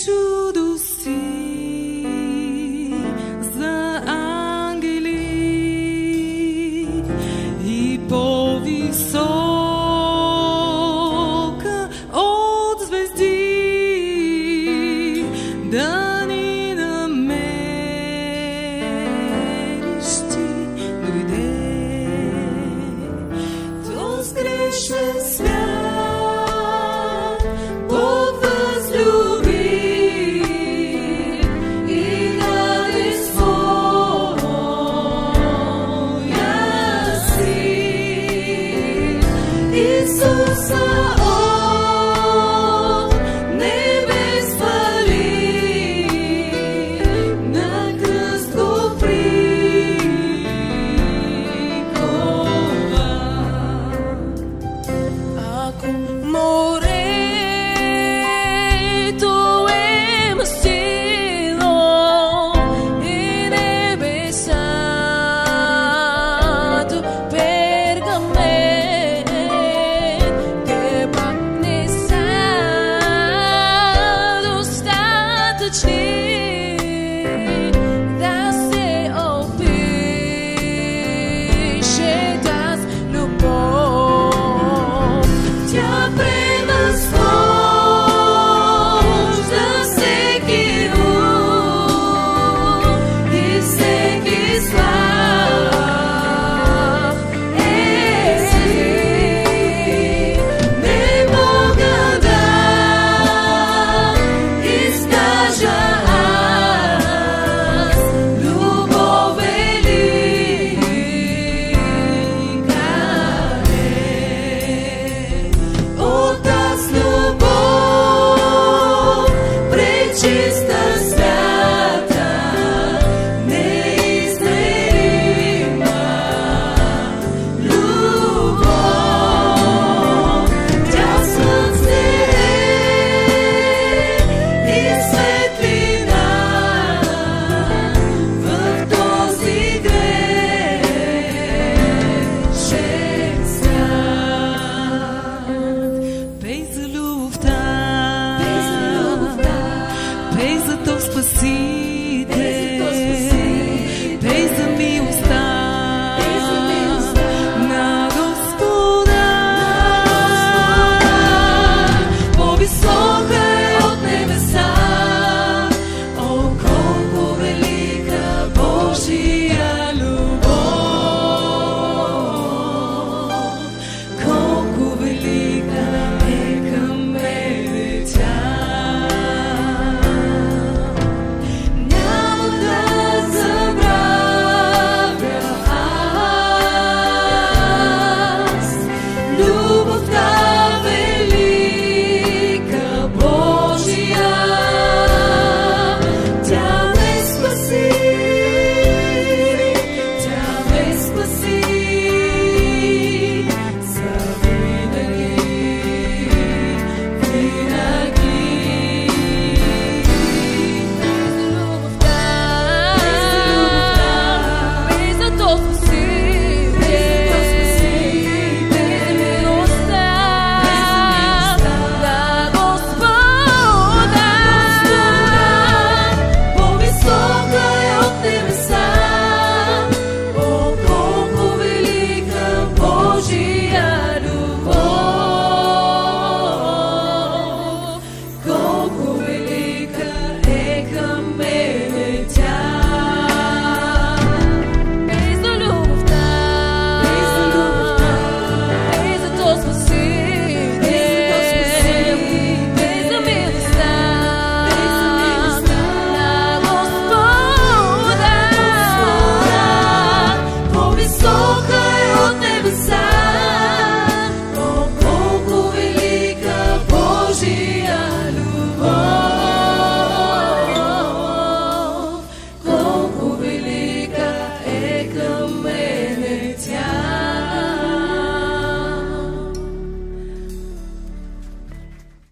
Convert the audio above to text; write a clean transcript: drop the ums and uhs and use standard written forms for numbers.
чудо си за ангели и по-висока от звезди да ни намериш ти дойде. Този грешен свят Бог възлюби и даде своя син Исуса от небес свали, на кръст го прикова. Ако морето има сила и небесата пергамент, те пак не са достатъчни да се опише тази любов. Тя превъзхожда всеки ум и всеки слаб език. Не мога да изкажа аз любов велика е. От тази любов пречиста свята, неизмерима любов. Тя слънце е и светлина в този грешен свят. Пей за любовта, пей за този Спасител, пей за милостта на Господа. По-висока